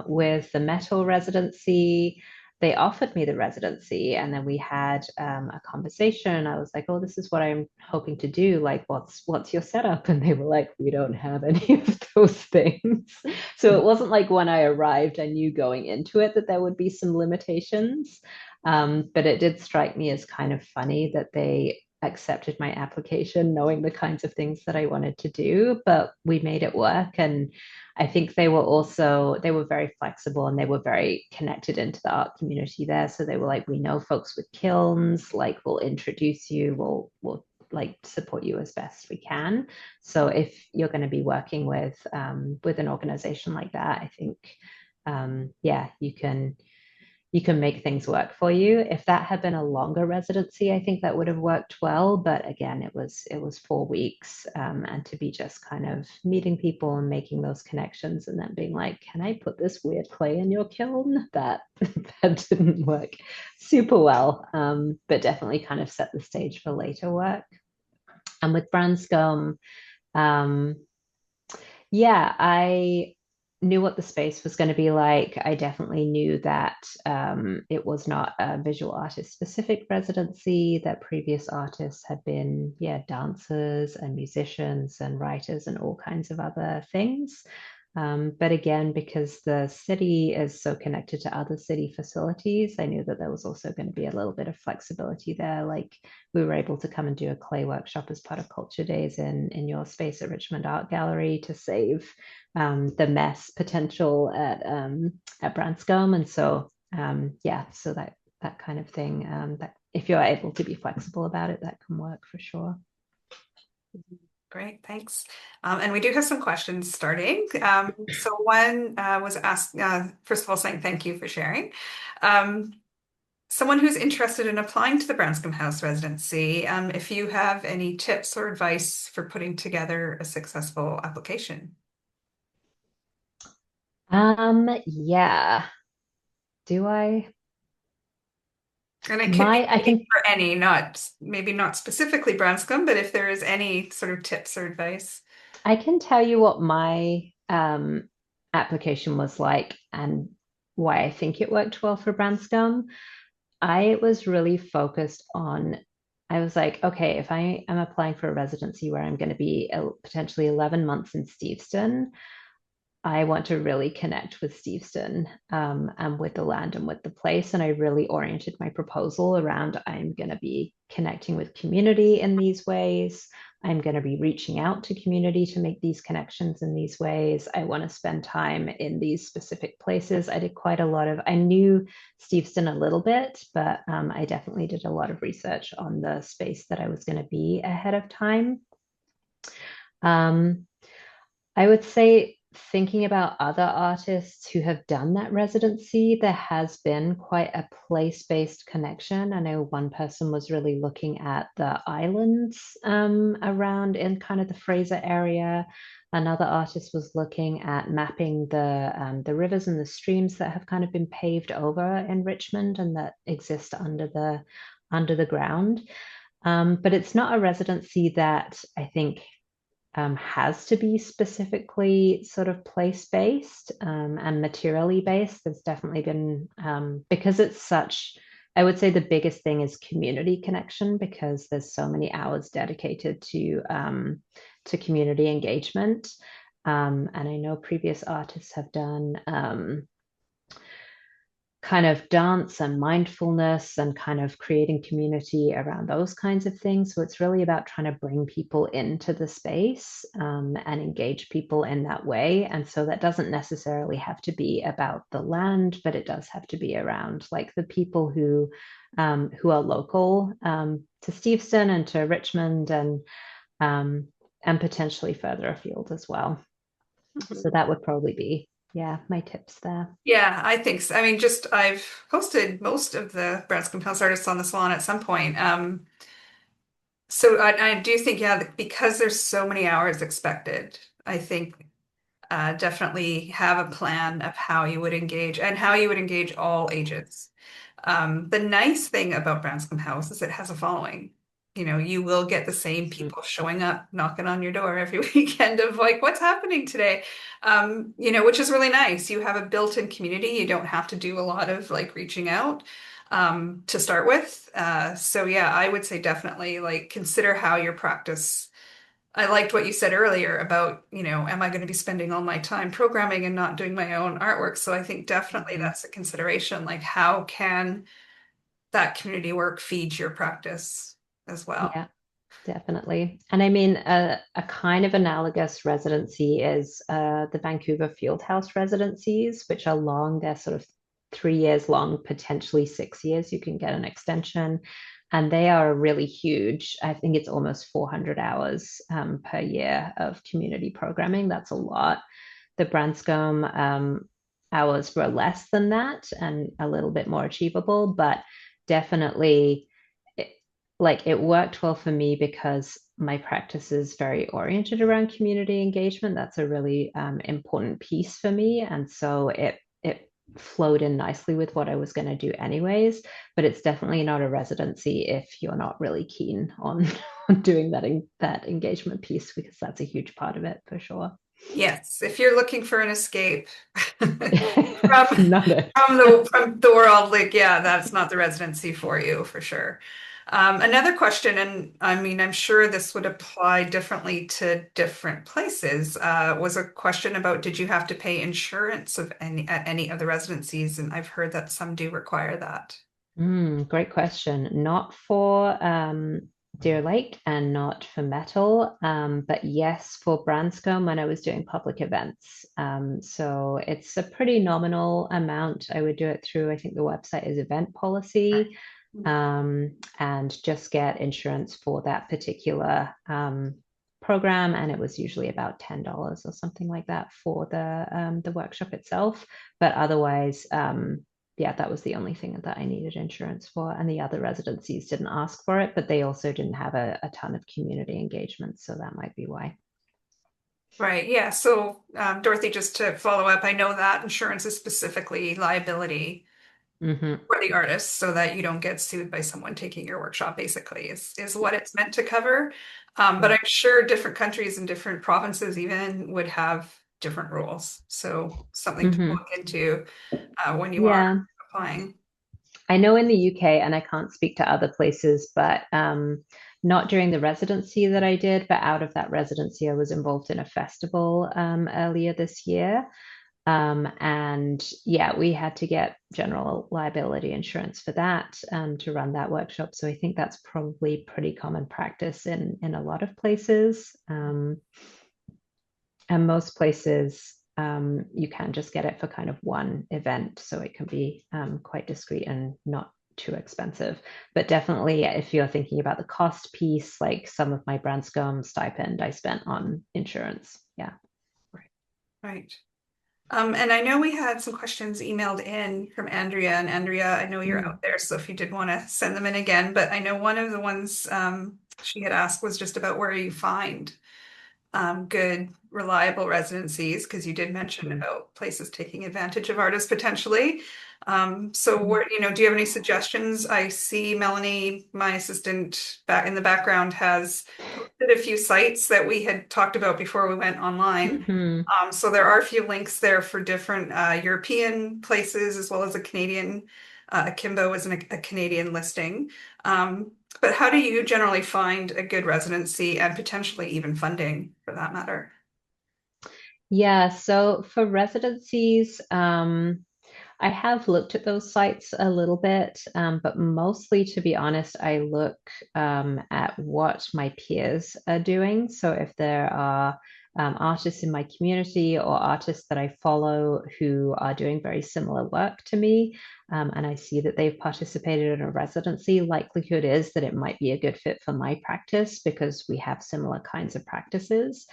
With the metal residency, they offered me the residency, and then we had a conversation. I was like, oh, this is what I'm hoping to do. Like, what's your setup? And they were like, we don't have any of those things. So it wasn't like when I arrived, I knew going into it that there would be some limitations. But it did strike me as kind of funny that they accepted my application knowing the kinds of things that I wanted to do, but we made it work. And I think they were very flexible and they were very connected into the art community there. So they were like, we know folks with kilns, like we'll introduce you, we'll like support you as best we can. So if you're going to be working with an organization like that, I think yeah, you can make things work for you. If that had been a longer residency, I think that would have worked well. But again, it was 4 weeks, and to be just kind of meeting people and making those connections, and then being like, "Can I put this weird clay in your kiln?" That that didn't work super well, but definitely kind of set the stage for later work. And with Branscombe, um, yeah, I knew what the space was going to be like. I definitely knew that it was not a visual artist specific residency, that previous artists had been, yeah, dancers and musicians and writers and all kinds of other things. But again, because the city is so connected to other city facilities, I knew that there was also going to be a little bit of flexibility there. Like we were able to come and do a clay workshop as part of Culture Days in your space at Richmond Art Gallery to save the mess potential at Branscombe. And so yeah, so that kind of thing. That if you're able to be flexible about it, that can work for sure. Great, thanks. And we do have some questions starting. So one was asked, first of all, saying thank you for sharing. Um, someone who's interested in applying to the Branscombe House residency, if you have any tips or advice for putting together a successful application. Yeah. Do I? And it could My, I be can for any, not maybe not specifically Branscombe, but if there is any sort of tips or advice. I can tell you what my application was like and why I think it worked well for Branscombe. I was really focused on, I was like, okay, if I am applying for a residency where I'm going to be potentially 11 months in Steveston, I want to really connect with Steveston and with the land and with the place. And I really oriented my proposal around I'm going to be connecting with community in these ways. I'm going to be reaching out to community to make these connections in these ways. I want to spend time in these specific places. I did quite a lot of, I knew Steveston a little bit, but I definitely did a lot of research on the space that I was going to be ahead of time. Um, I would say, thinking about other artists who have done that residency, there has been quite a place-based connection. I know one person was really looking at the islands around in kind of the Fraser area. Another artist was looking at mapping the rivers and the streams that have kind of been paved over in Richmond and that exist under the ground. But it's not a residency that I think has to be specifically sort of place-based and materially based. There's definitely been, because it's such, I would say the biggest thing is community connection because there's so many hours dedicated to community engagement. And I know previous artists have done kind of dance and mindfulness and kind of creating community around those kinds of things. So it's really about trying to bring people into the space and engage people in that way. And so that doesn't necessarily have to be about the land, but it does have to be around like the people who are local to Steveston and to Richmond and potentially further afield as well. So that would probably be, yeah, my tips there. Yeah, I think so. I mean, just I've hosted most of the Branscombe House artists on the salon at some point. So I do think, yeah, because there's so many hours expected, I think definitely have a plan of how you would engage and how you would engage all ages. The nice thing about Branscombe House is it has a following. You know, you will get the same people showing up, knocking on your door every weekend of like, what's happening today? You know, which is really nice. You have a built-in community. You don't have to do a lot of like reaching out to start with. So yeah, I would say definitely like consider how your practice. I liked what you said earlier about, you know, am I going to be spending all my time programming and not doing my own artwork? So I think definitely Mhm. that's a consideration. Like, how can that community work feed your practice as well? Yeah. Definitely. And I mean, a kind of analogous residency is the Vancouver Fieldhouse residencies, which are long. They're sort of 3 years long, potentially 6 years. You can get an extension. And they are really huge. I think it's almost 400 hours per year of community programming. That's a lot. The Branscombe hours were less than that and a little bit more achievable, but definitely like it worked well for me because my practice is very oriented around community engagement. That's a really important piece for me, and so it flowed in nicely with what I was going to do anyways. But it's definitely not a residency if you're not really keen on doing that engagement piece because that's a huge part of it for sure. Yes, if you're looking for an escape from Not it. from the world, like yeah, that's not the residency for you for sure. Another question, and I mean, I'm sure this would apply differently to different places, was a question about did you have to pay insurance of any at any of the residencies? And I've heard that some do require that. Great question. Not for Deer Lake and not for metal, but yes, for Branscombe when I was doing public events. So it's a pretty nominal amount. I would do it through, I think the website is Event Policy, and just get insurance for that particular program. And it was usually about $10 or something like that for the workshop itself. But otherwise, yeah, that was the only thing that I needed insurance for. And the other residencies didn't ask for it, but they also didn't have a ton of community engagement. So that might be why. Right. Yeah. So, Dorothy, just to follow up, I know that insurance is specifically liability Hmm. for the artist so that you don't get sued by someone taking your workshop, basically, is what it's meant to cover. But Yeah. I'm sure different countries and different provinces even would have different rules. So something to Hmm. look into when you are Yeah. applying. I know in the UK, and I can't speak to other places, but not during the residency that I did, but out of that residency, I was involved in a festival earlier this year. And yeah, we had to get general liability insurance for that to run that workshop. So I think that's probably pretty common practice in a lot of places. And most places, you can just get it for kind of one event. So it can be quite discreet and not too expensive. But definitely, if you're thinking about the cost piece, like some of my Branscombe stipend I spent on insurance. Yeah. Right. Right. And I know we had some questions emailed in from Andrea, and Andrea, I know you're Mm. out there, so if you did want to send them in again, but I know one of the ones she had asked was just about where you find good, reliable residencies, because you did mention Mhm. about places taking advantage of artists potentially. So Mhm. where, do you have any suggestions? I see Melanie, my assistant back in the background, has posted a few sites that we had talked about before we went online. Mhm. So there are a few links there for different European places as well as a Canadian. Akimbo is a Canadian listing. But how do you generally find a good residency and potentially even funding for that matter? Yeah, so for residencies, I have looked at those sites a little bit, but mostly, to be honest, I look at what my peers are doing. So if there are artists in my community or artists that I follow who are doing very similar work to me, and I see that they've participated in a residency, likelihood is that it might be a good fit for my practice because we have similar kinds of practices.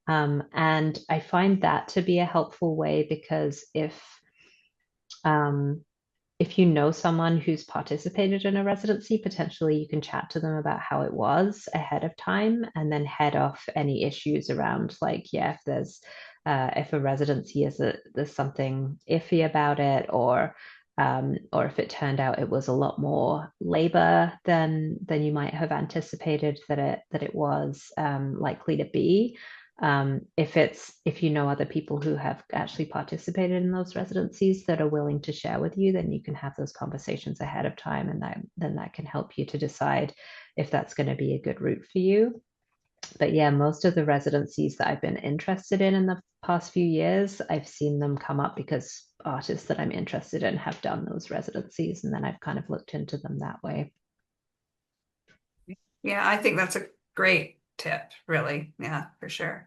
And I find that to be a helpful way because um, if you know someone who's participated in a residency, potentially you can chat to them about how it was ahead of time and then head off any issues around like, yeah, if there's if a residency there's something iffy about it or if it turned out it was a lot more labor than you might have anticipated that it was likely to be. If you know other people who have actually participated in those residencies that are willing to share with you, then you can have those conversations ahead of time, and then that can help you to decide if that's going to be a good route for you. But yeah, most of the residencies that I've been interested in the past few years, I've seen them come up because artists that I'm interested in have done those residencies, and then I've kind of looked into them that way. Yeah, I think that's a great tip, really. Yeah, for sure.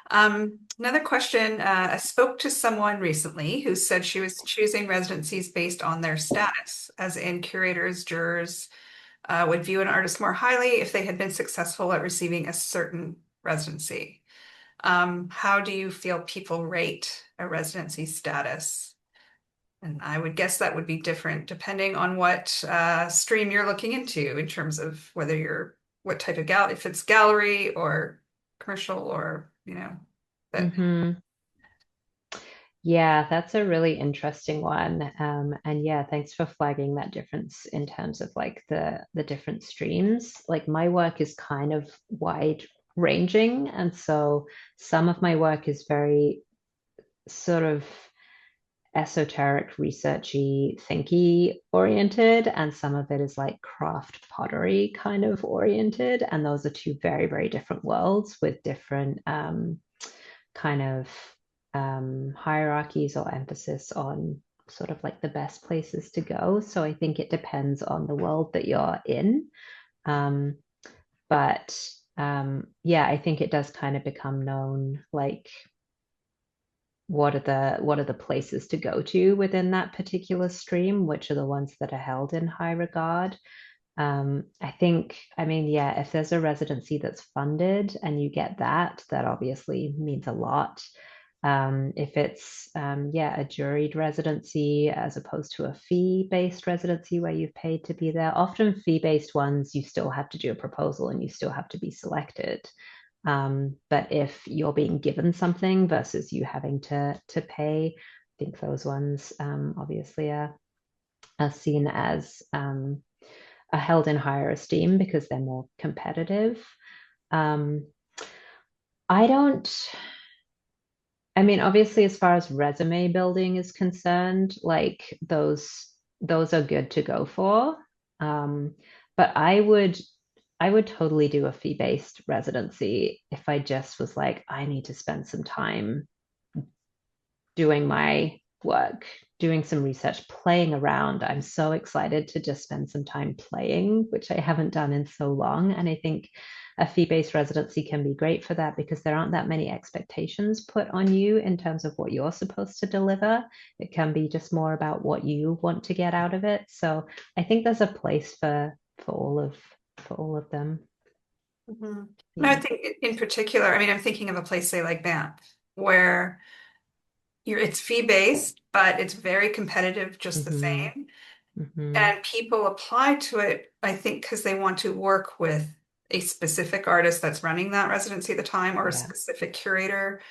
Another question. I spoke to someone recently who said she was choosing residencies based on their status, as in curators, jurors, would view an artist more highly if they had been successful at receiving a certain residency. How do you feel people rate a residency status? And I would guess that would be different depending on what stream you're looking into in terms of whether what type of gallery, if it's gallery or commercial or, but Hmm. Yeah, that's a really interesting one. And yeah, thanks for flagging that difference in terms of like the different streams. Like my work is kind of wide ranging, and so some of my work is very sort of esoteric, researchy, thinky oriented, and some of it is like craft pottery kind of oriented. And those are two very, very different worlds with different kind of hierarchies or emphasis on sort of like the best places to go. So I think it depends on the world that you're in. Um, but yeah, I think it does kind of become known like what are the places to go to within that particular stream, which are the ones that are held in high regard. I think, I mean, yeah, if there's a residency that's funded and you get that, that obviously means a lot. If it's yeah, a juried residency as opposed to a fee-based residency where you've paid to be there. Often fee-based ones, you still have to do a proposal and you still have to be selected. But if you're being given something versus you having to pay, I think those ones obviously are seen as are held in higher esteem because they're more competitive. Um, I don't, I mean, obviously, as far as resume building is concerned, like those are good to go for. Um, but I would totally do a fee-based residency if I just was like, I need to spend some time doing my work, doing some research, playing around. I'm so excited to just spend some time playing, which I haven't done in so long. And I think a fee-based residency can be great for that because there aren't that many expectations put on you in terms of what you're supposed to deliver. It can be just more about what you want to get out of it. So I think there's a place for all of them. Mm-hmm. No, I Yeah. think in particular, I mean, I'm thinking of a place, say like Banff, where it's fee-based, but it's very competitive just the Hmm. same. Hmm. And people apply to it, I think, because they want to work with a specific artist that's running that residency at the time or a Yeah. specific curator.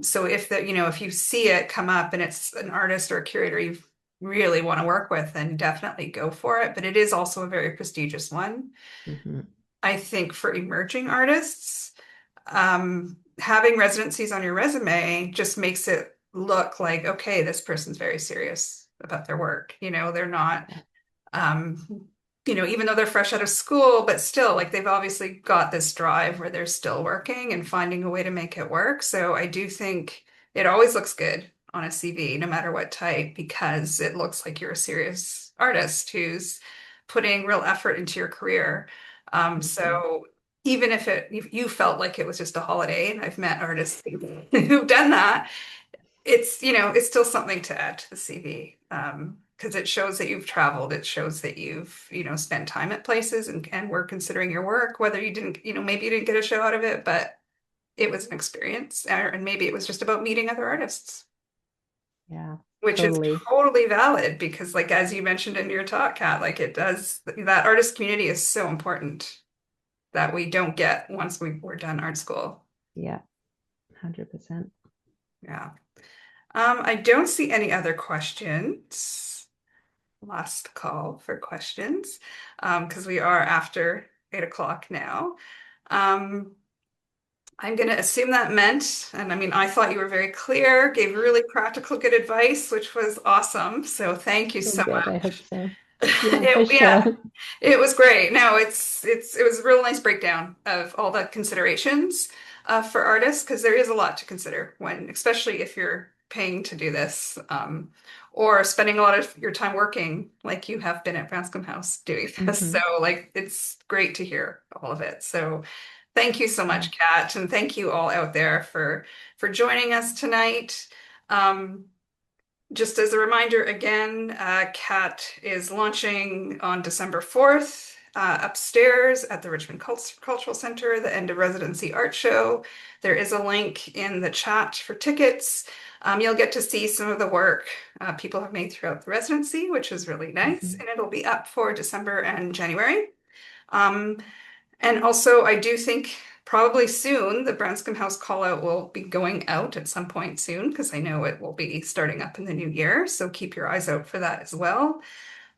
So if that, if you see it come up and it's an artist or a curator you really want to work with, then definitely go for it. But it is also a very prestigious one. Hmm. I think for emerging artists, having residencies on your resume just makes it look like, okay, this person's very serious about their work. They're not, Yeah. even though they're fresh out of school, but still, like they've obviously got this drive where they're still working and finding a way to make it work. So I do think it always looks good on a CV, no matter what type, because it looks like you're a serious artist who's putting real effort into your career. Hmm. So even if you felt like it was just a holiday, and I've met artists who've done that, it's still something to add to the CV. Because it shows that you've traveled, it shows that you've, spent time at places and were considering your work, whether you didn't, maybe you didn't get a show out of it, but it was an experience, and maybe it was just about meeting other artists, Yeah. which is Totally. totally valid because, like, as you mentioned in your talk, Kat, like that artist community is so important that we don't get once we're done art school. Yeah. 100%. Yeah. I don't see any other questions. Last call for questions, because we are after 8 o'clock now. Um, I'm going to assume that meant, and I mean, I thought you were very clear, gave really practical, good advice, which was awesome. So thank you Oh, so good. I hope much. so. Yeah, for Yeah, sure. it was great. No, it was a real nice breakdown of all the considerations for artists because there is a lot to consider when, especially if you're paying to do this, or spending a lot of your time working, like you have been at Branscombe House doing this. So, Hmm. like, it's great to hear all of it. So, thank you so Yeah. much, Kat, and thank you all out there for joining us tonight. Um, just as a reminder, again, CAT is launching on December 4th upstairs at the Richmond Cultural Center, the end of residency art show. There is a link in the chat for tickets. You'll get to see some of the work people have made throughout the residency, which is really nice, Hmm. and it'll be up for December and January. Um, and also, I do think probably soon the Branscombe House call out will be going out at some point soon because I know it will be starting up in the new year. So keep your eyes out for that as well.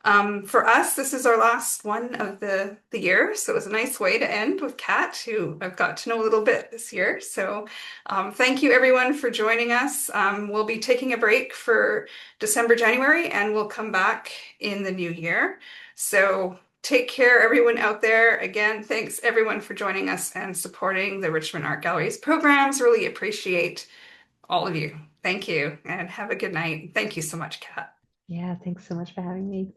For us, this is our last one of the year. So it was a nice way to end with Kat, who I've got to know a little bit this year. So thank you everyone for joining us. We'll be taking a break for December, January, and we'll come back in the new year. So take care, everyone out there. Again, thanks everyone for joining us and supporting the Richmond Art Gallery's programs. Really appreciate all of you. Thank you and have a good night. Thank you so much, Kat. Yeah. Thanks so much for having me.